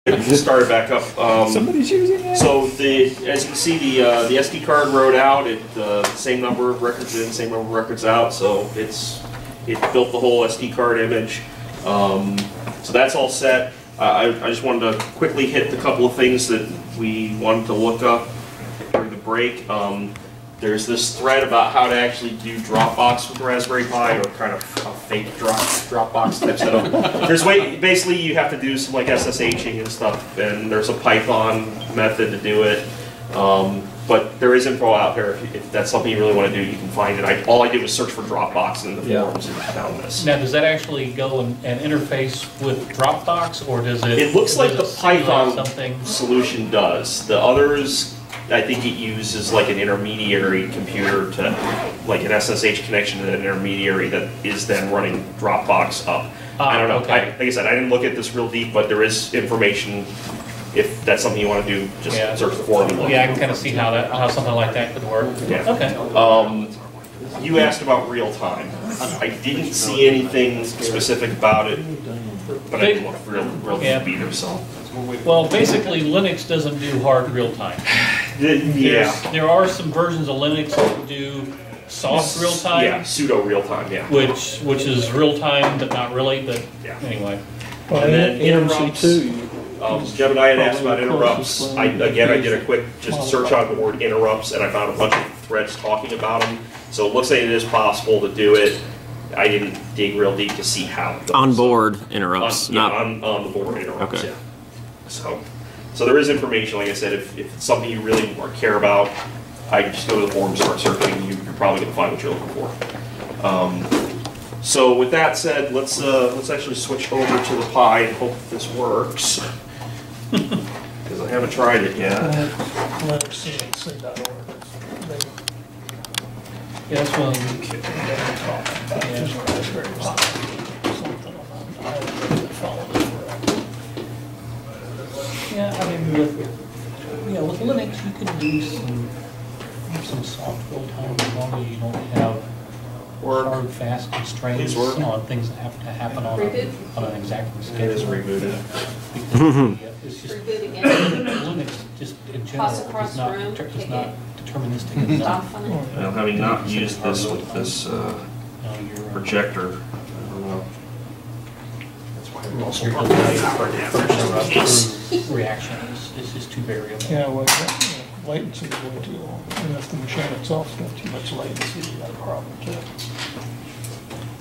Just started back up. Somebody's using it. So as you can see, the SD card wrote out. Same number of records in, same number of records out. So it built the whole SD card image. So that's all set. I just wanted to quickly hit the couple of things that we wanted to look up during the break. There's this thread about how to actually do Dropbox with the Raspberry Pi, or kind of a fake Dropbox type setup. Basically you have to do some like SSHing and stuff, and there's a Python method to do it. But there is info out there. If that's something you really want to do, you can find it. All I did was search for Dropbox in the forums and found this. Now, does that actually go and interface with Dropbox, or does it? It looks like the Python solution does. The others, I think it uses like an intermediary computer to, like an SSH connection to an intermediary that is then running Dropbox up. I don't know. Okay. Like I said, I didn't look at this real deep, but there is information. If that's something you want to do, just search the forum and look. Yeah, I can kind of see how something like that could work. Yeah. Okay. You asked about real time. I didn't see anything specific about it, but I didn't look real deep either. So. Well, basically, Linux doesn't do hard real time. There are some versions of Linux that do soft real time. Yeah, pseudo real time. Yeah. Which is real time, but not really. But anyway. Well, and then interrupts. too. Jeb and I had asked about interrupts. I did a quick search on the word interrupts, and I found a bunch of threads talking about them. So it looks like it is possible to do it. I didn't dig real deep to see how. On board interrupts, not on the board interrupts. Okay. Yeah. So there is information. Like I said, if it's something you really care about, I just go to the forum, start searching. You're probably going to find what you're looking for. So with that said, let's actually switch over to the Pi and hope this works. Because I haven't tried it yet. LinuxCNC.org. Yeah, that's one. Yeah, I mean, with Linux, you can do some soft real time as long as you don't have hard, fast constraints on things that have to happen on an exacting schedule. It is rebooted. It's just Linux, just in general, is not deterministic enough. Well, having not used this with this projector, I don't know. That's why I'm also reaction is just too variable. Yeah, well, latency is way too long. And if the machine itself's got too much latency, you got a problem too.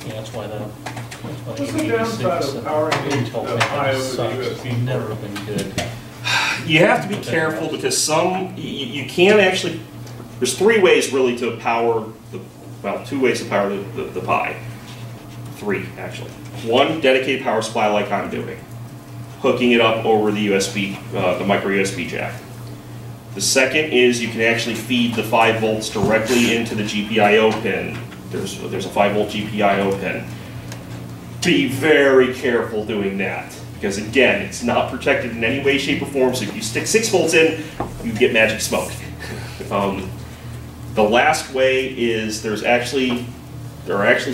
Yeah, that's why the x86 Intel thing sucks. It's never been good. You have to be careful because you can actually. There's three ways really to power two ways to power the Pi. Three actually. One, dedicated power supply like I'm doing, hooking it up over the USB, the micro USB jack. The second is you can actually feed the 5 volts directly into the GPIO pin. There's a 5 volt GPIO pin. Be very careful doing that because again, it's not protected in any way, shape, or form. So if you stick 6 volts in, you get magic smoke. The last way is there are actually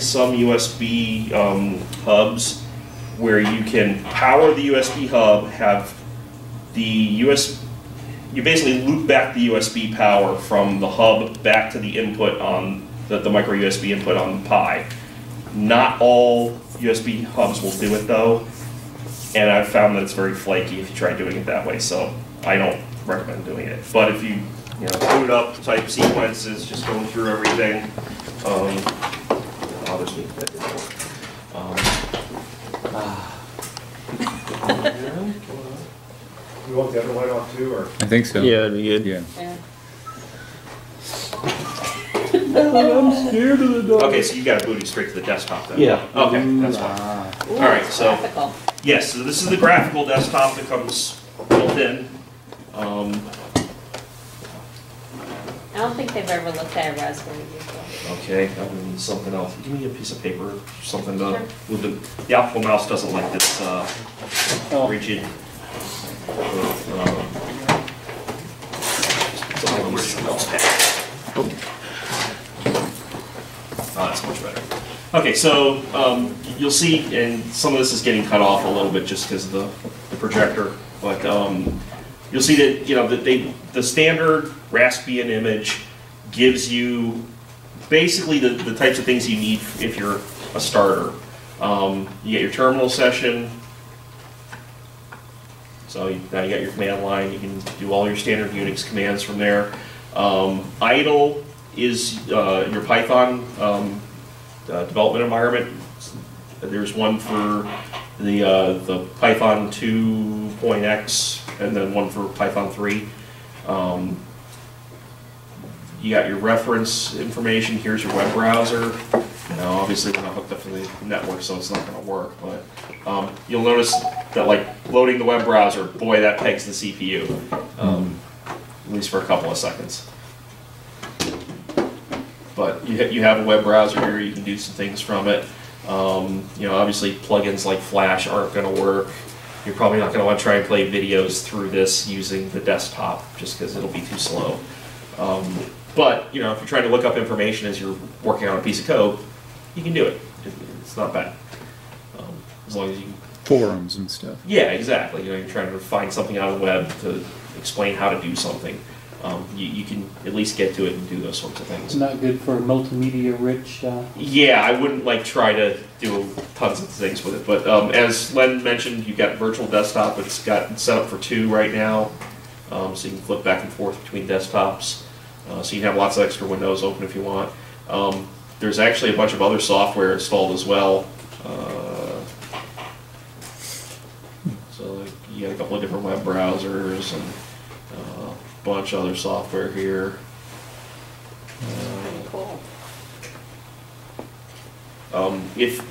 some USB hubs where you can power the USB hub, have the you basically loop back the USB power from the hub back to the input on the micro USB input on the Pi. Not all USB hubs will do it though, and I've found that it's very flaky if you try doing it that way, so I don't recommend doing it. But if you boot up type sequences, just going through everything, bothers me. You want the other light off too, or? I think so. Yeah, it'd be good. Yeah. I'm scared of the dog. Okay, so you got to boot it straight to the desktop then? Yeah. Okay, that's fine. All right, so yes, so this is the graphical desktop that comes built in. I don't think they've ever looked at a Raspberry before. Okay, that means something else. Give me a piece of paper, something to move the optical mouse doesn't like this rigid. That's much better. Okay, so you'll see, and some of this is getting cut off a little bit just because of the projector. But you'll see that, you know, that the standard Raspbian image gives you basically the types of things you need if you're a starter. You get your terminal session. So now you got your command line. You can do all your standard Unix commands from there. Idle is your Python development environment. There's one for the Python 2.x and then one for Python 3. You got your reference information. Here's your web browser. Now, obviously, we're not hooked up to the network, so it's not going to work. But you'll notice that, like, loading the web browser, boy, that pegs the CPU, at least for a couple of seconds. But you have a web browser here. You can do some things from it. You know, obviously, plugins like Flash aren't going to work. You're probably not going to want to try and play videos through this using the desktop, just because it'll be too slow. But, you know, if you're trying to look up information as you're working on a piece of code, you can do it. It's not bad. As long as you... Forums and stuff. Yeah, exactly. You know, you're trying to find something on the web to explain how to do something. You can at least get to it and do those sorts of things. It's not good for multimedia rich. Yeah, I wouldn't like try to do tons of things with it. But as Len mentioned, you've got virtual desktop. It's got set up for 2 right now. So you can flip back and forth between desktops. So you can have lots of extra windows open if you want. There's actually a bunch of other software installed as well. So you got a couple of different web browsers and a bunch of other software here. Cool. If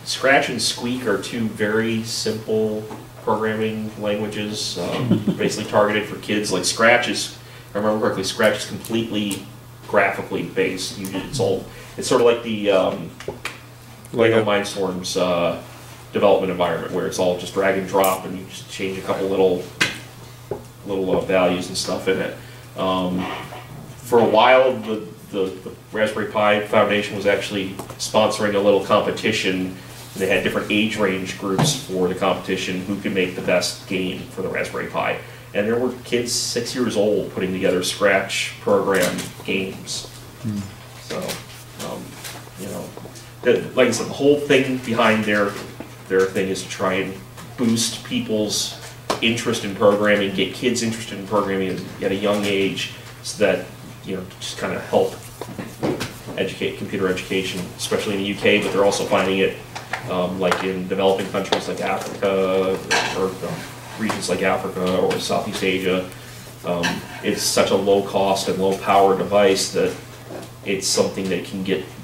Scratch and Squeak are 2 very simple programming languages, basically targeted for kids, like Scratch is, if I remember correctly, Scratch is completely graphically based. It's sort of like the Lego Mindstorm's development environment, where it's all just drag and drop, and you just change a couple little values and stuff in it. For a while, the Raspberry Pi Foundation was actually sponsoring a little competition. They had different age range groups for the competition who could make the best game for the Raspberry Pi. And there were kids 6 years old putting together Scratch program games. So, you know, like I said, the whole thing behind their thing is to try and boost people's interest in programming, get kids interested in programming at a young age, so that, you know, just kind of help educate computer education, especially in the UK. But they're also finding it like in developing countries like Africa or regions like Africa or Southeast Asia. It's such a low cost and low power device that it's something that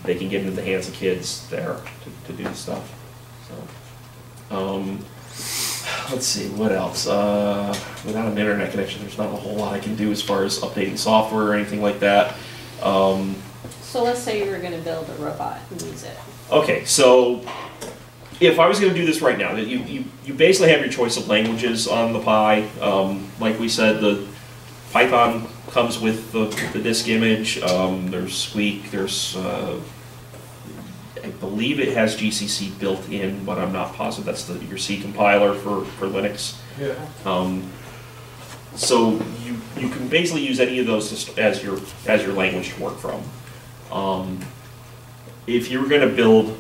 they can get into the hands of kids there to do stuff. So, let's see, what else? Without an internet connection, there's not a whole lot I can do as far as updating software or anything like that. So let's say you were going to build a robot and use it. Okay, so if I was going to do this right now, you basically have your choice of languages on the Pi. Like we said, the Python comes with the disk image. There's Squeak. There's I believe it has GCC built in, but I'm not positive. That's your C compiler for Linux. Yeah. So you can basically use any of those as your language to work from. If you were going to build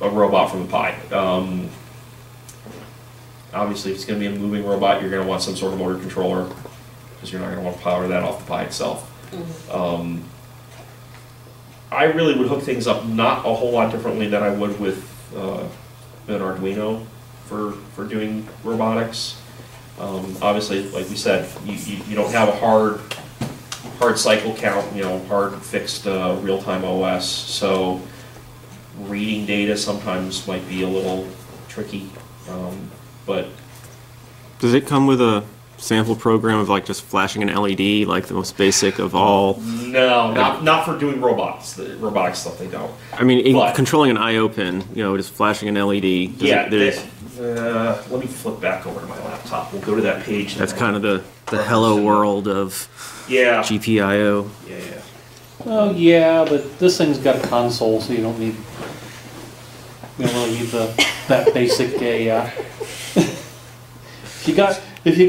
a robot from the Pi, obviously if it's going to be a moving robot, you're going to want some sort of motor controller, because you're not going to want to power that off the Pi itself. Mm-hmm. I really would hook things up not a whole lot differently than I would with an Arduino for doing robotics. Obviously, like we said, you don't have a hard cycle count, hard fixed real-time OS, so reading data sometimes might be a little tricky, but... Does it come with a sample program of like just flashing an LED, like the most basic of all? No, not for doing robots. The robotics stuff they don't. I mean, controlling an I/O pin, just flashing an LED. Let me flip back over to my laptop. We'll go to that page. That's kind of the hello world of GPIO. Yeah. Oh yeah, but this thing's got a console, so you don't really need that basic. If you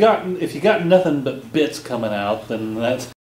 got nothing but bits coming out, then that's